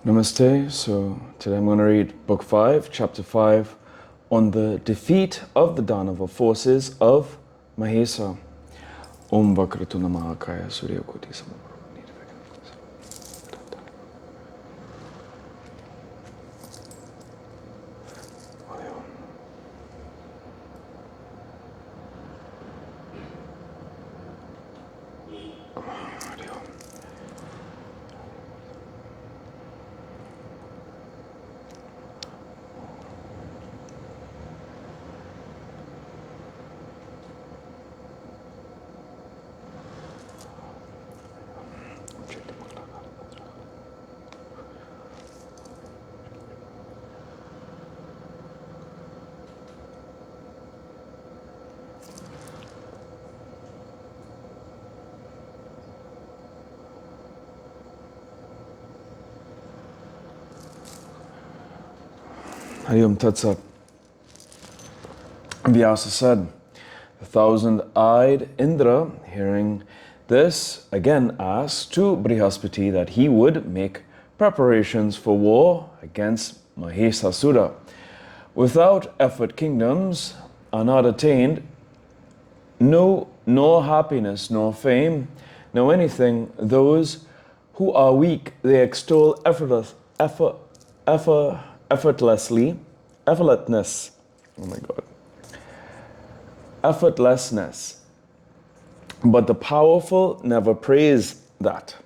Namaste. So today I'm going to read Book 5, Chapter 5, on the defeat of the Danava forces of Mahesa. Om Vakratuna Mahakaya Surya Koti Samabhava. Hari Om Tat Sat. Vyasa said, the thousand-eyed Indra, hearing this, again asked to Brihaspati that he would make preparations for war against Mahesasura. Without effort, kingdoms are not attained, nor happiness, nor fame, nor anything. Those who are weak, they extol effortlessness. Oh my God. Effortlessness. But the powerful never praise that.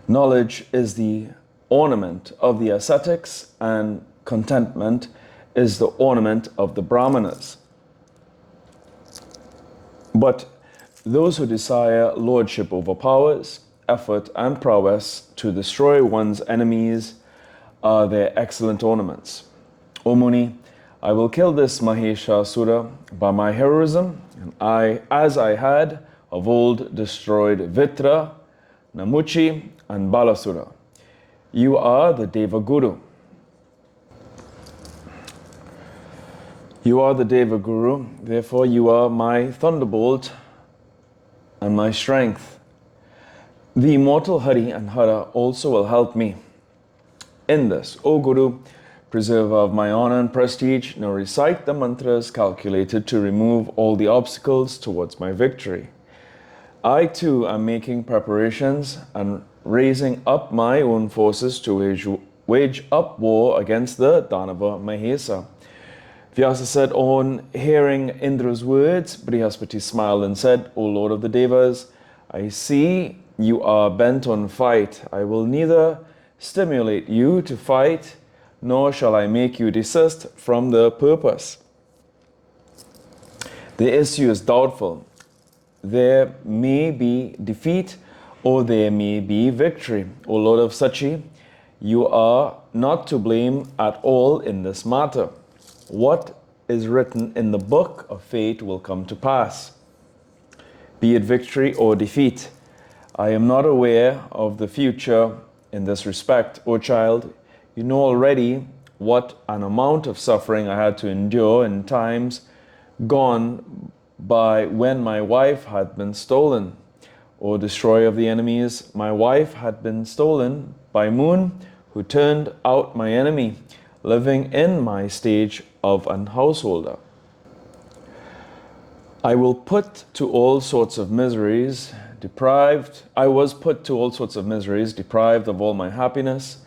Knowledge is the ornament of the ascetics, and contentment is the ornament of the brahmanas. But those who desire lordship over powers, effort, and prowess to destroy one's enemies are their excellent ornaments. O Muni, I will kill this Maheshasura by my heroism, and as I had of old destroyed Vitra, Namuchi, and Balasura. You are the Deva Guru. You are the Deva Guru, therefore you are my thunderbolt and my strength. The immortal Hari and Hara also will help me in this. O Guru, preserver of my honor and prestige, now recite the mantras calculated to remove all the obstacles towards my victory. I too am making preparations and raising up my own forces to wage up war against the Danava Mahesa. Vyasa said, on hearing Indra's words, Brihaspati smiled and said, O Lord of the Devas, I see you are bent on fight. I will neither stimulate you to fight, nor shall I make you desist from the purpose. The issue is doubtful. There may be defeat or there may be victory. O Lord of Sachi, you are not to blame at all in this matter. What is written in the book of fate will come to pass, be it victory or defeat. I am not aware of the future in this respect. O child, you know already what an amount of suffering I had to endure in times gone by when my wife had been stolen. O destroyer of the enemies, my wife had been stolen by Moon, who turned out my enemy, living in my stage of an householder. I was put to all sorts of miseries, deprived of all my happiness.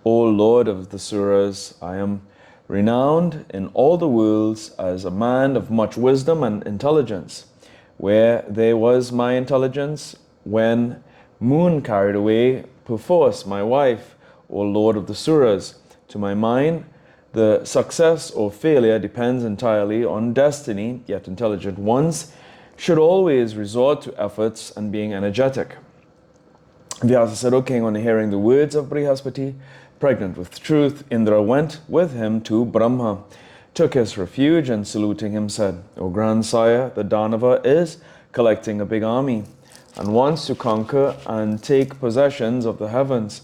O Lord of the Suras, I am renowned in all the worlds as a man of much wisdom and intelligence. Where there was my intelligence, when Moon carried away perforce my wife, O Lord of the Suras, to my mind, the success or failure depends entirely on destiny, yet intelligent ones should always resort to efforts and being energetic. Vyasa said, O king, on hearing the words of Brihaspati, pregnant with truth, Indra went with him to Brahma, took his refuge, and saluting him said, O grandsire, the Danava is collecting a big army and wants to conquer and take possessions of the heavens.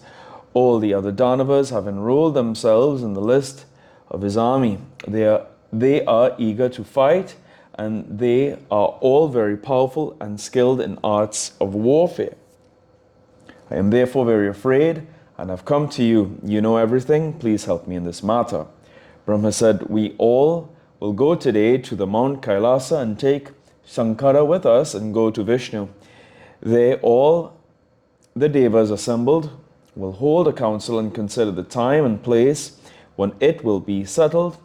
All the other Danavas have enrolled themselves in the list of his army. They are eager to fight, and they are all very powerful and skilled in arts of warfare. I am therefore very afraid and have come to you. You know everything. Please help me in this matter. Brahma said, we all will go today to the Mount Kailasa and take Sankara with us and go to Vishnu. They all, the Devas assembled, will hold a council and consider the time and place when it will be settled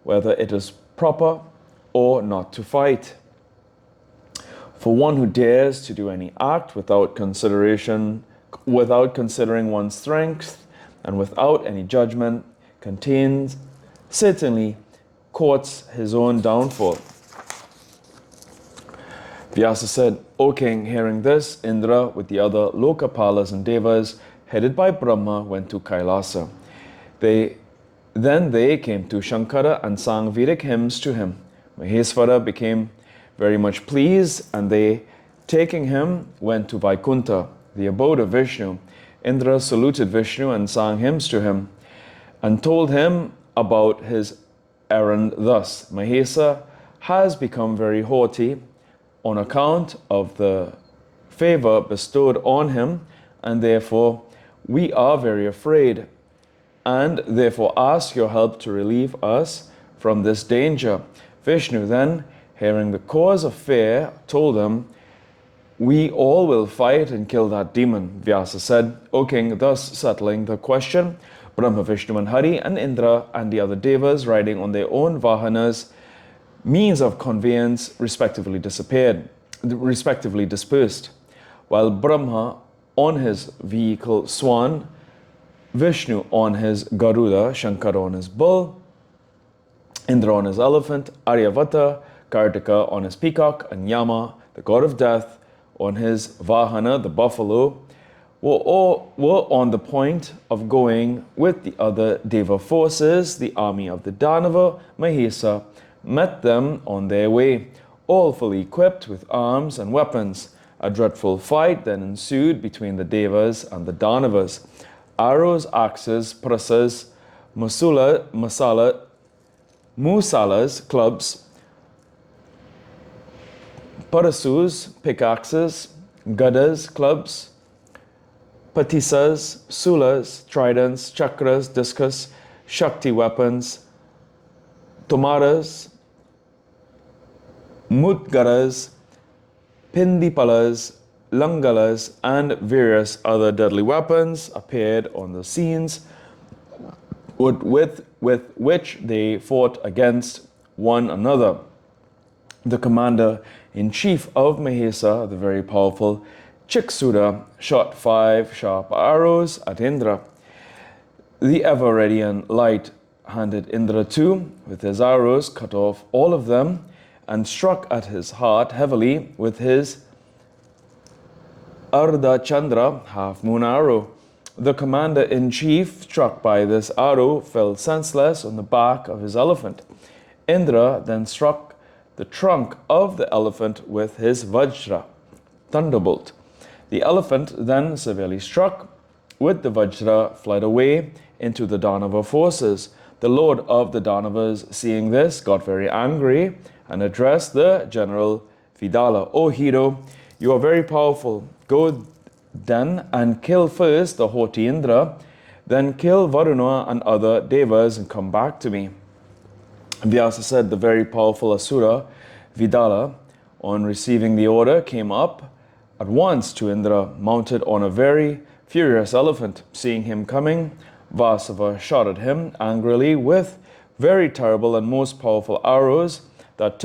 whether it is proper or not to fight. For one who dares to do any act without considering one's strength and without any judgment, certainly courts his own downfall. Vyasa said, O king, hearing this, Indra with the other Lokapalas and Devas, headed by Brahma, went to Kailasa. Then they came to Shankara and sang Vedic hymns to him. Maheswara became very much pleased, and they, taking him, went to Vaikuntha, the abode of Vishnu. Indra saluted Vishnu and sang hymns to him, and told him about his errand thus. Mahesa has become very haughty on account of the favor bestowed on him, and therefore we are very afraid, and therefore ask your help to relieve us from this danger. Vishnu then, hearing the cause of fear, told him, we all will fight and kill that demon. Vyasa said, O king, thus settling the question, Brahma, Vishnu and Hari and Indra and the other devas riding on their own vahanas, means of conveyance, respectively dispersed, while Brahma on his vehicle Swan, Vishnu on his Garuda, Shankara on his bull, Indra on his elephant, Aryavata, Kartika on his peacock, and Yama, the god of death, on his Vahana, the buffalo, were on the point of going with the other Deva forces. The army of the Danava, Mahesa, met them on their way, all fully equipped with arms and weapons. A dreadful fight then ensued between the Devas and the Danavas. Arrows, axes, prasas, musalas, clubs, parasus, pickaxes, gadas, clubs, patisas, sulas, tridents, chakras, discus, shakti weapons, tomaras, mudgaras, pindipalas, langalas, and various other deadly weapons appeared on the scenes with which they fought against one another. The commander-in-chief of Mahesa, the very powerful Chiksuda, shot 5 sharp arrows at Indra. The ever-ready and light-handed Indra too, with his arrows, cut off all of them and struck at his heart heavily with his Ardha Chandra, half-moon arrow. The commander-in-chief, struck by this arrow, fell senseless on the back of his elephant. Indra then struck the trunk of the elephant with his Vajra, thunderbolt. The elephant, then severely struck with the Vajra, fled away into the Danava forces. The lord of the Danavas, seeing this, got very angry and addressed the general Vidala. O hero, you are very powerful. Go then and kill first the haughty Indra, then kill Varuna and other devas and come back to me. Vyasa said, the very powerful Asura, Vidala, on receiving the order, came up at once to Indra, mounted on a very furious elephant. Seeing him coming, Vasava shot at him angrily with very terrible and most powerful arrows that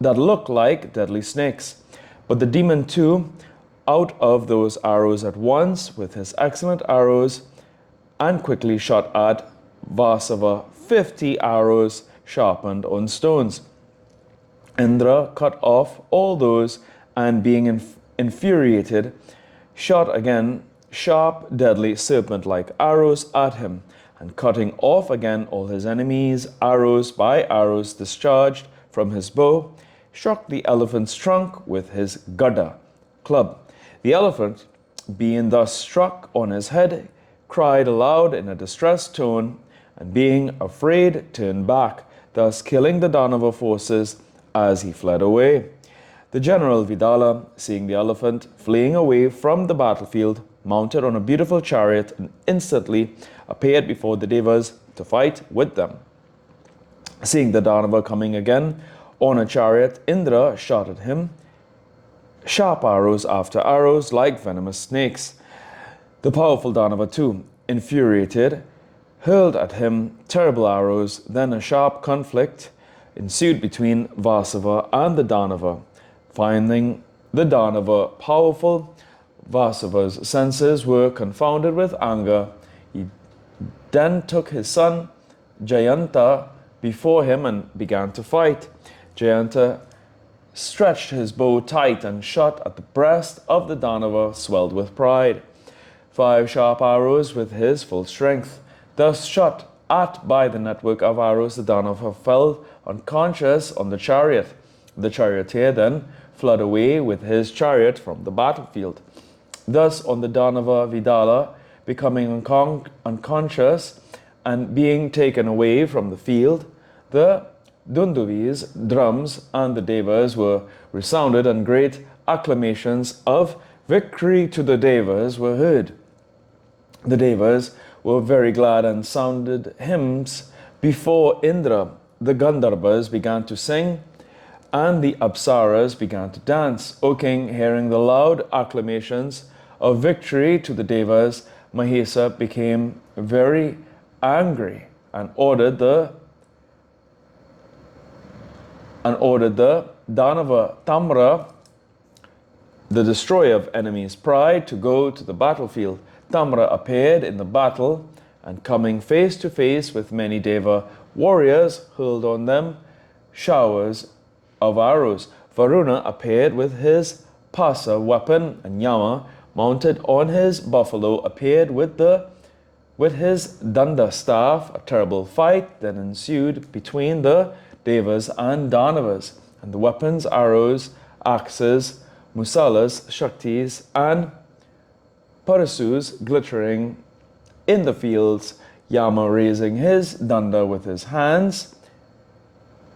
looked like deadly snakes. But the demon too, out of those arrows at once with his excellent arrows, and quickly shot at Vasava 50 arrows sharpened on stones. Indra cut off all those, and being infuriated, shot again sharp, deadly, serpent-like arrows at him, and cutting off again all his enemies, arrows by arrows discharged from his bow, struck the elephant's trunk with his Gada, club. The elephant, being thus struck on his head, cried aloud in a distressed tone, and being afraid, turned back, thus killing the Danava forces as he fled away. The general Vidala, seeing the elephant fleeing away from the battlefield, mounted on a beautiful chariot, and instantly appeared before the Devas to fight with them. Seeing the Danava coming again on a chariot, Indra shot at him sharp arrows after arrows like venomous snakes. The powerful Danava too, infuriated, hurled at him terrible arrows. Then a sharp conflict ensued between Vasava and the Danava. Finding the Danava powerful, Vasava's senses were confounded with anger. He then took his son Jayanta before him and began to fight. Jayanta stretched his bow tight and shot at the breast of the Danava, swelled with pride. 5 sharp arrows with his full strength. Thus shot at by the network of arrows, the Danava fell unconscious on the chariot. The charioteer then fled away with his chariot from the battlefield. Thus on the Danava Vidala, becoming unconscious and being taken away from the field, the Dunduvis, drums, and the Devas were resounded, and great acclamations of victory to the Devas were heard. The Devas were very glad and sounded hymns before Indra. The Gandharvas began to sing, and the Apsaras began to dance. O king, hearing the loud acclamations of victory to the Devas, Mahesa became very angry and ordered the Danava Tamra, the destroyer of enemies' pride, to go to the battlefield. Tamra appeared in the battle, and coming face to face with many Deva warriors, hurled on them showers of arrows. Varuna appeared with his Pasa weapon, and Yama, mounted on his buffalo, appeared with his Danda staff. A terrible fight then ensued between the Devas and Danavas, and the weapons, arrows, axes, musalas, shaktis, and parasus glittering in the fields. Yama, raising his danda with his hands,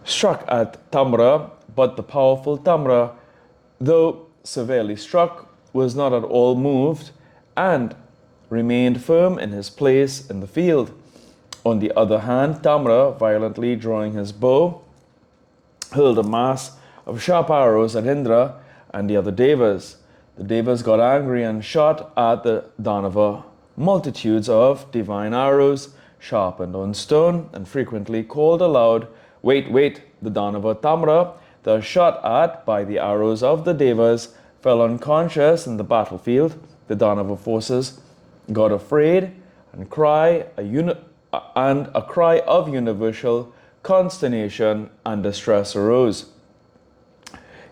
struck at Tamra, but the powerful Tamra, though severely struck, was not at all moved and remained firm in his place in the field. On the other hand, Tamra, violently drawing his bow, hurled a mass of sharp arrows at Indra and the other Devas. The Devas got angry and shot at the Danava multitudes of divine arrows sharpened on stone, and frequently called aloud, "Wait, wait!" The Danava Tamra, thus shot at by the arrows of the Devas, fell unconscious in the battlefield. The Danava forces got afraid, and a cry of universal consternation and distress arose.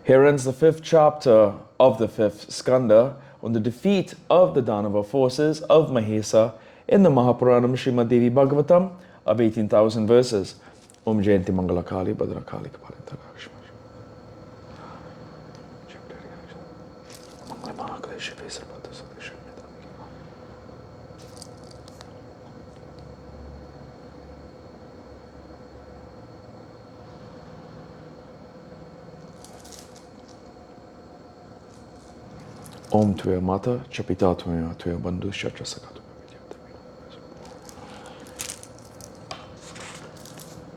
Here ends the 5th chapter of the 5th skanda on the defeat of the Danava forces of Mahesa in the Mahapuranam Srimad Devi Bhagavatam of 18,000 verses. Om Jayanti Mangala Kali Badra Kali Kapalita Lakshmi. Om Tvaya Mata, Chapita Tvaya, Tvaya Bandhu, Shatra Sakatu.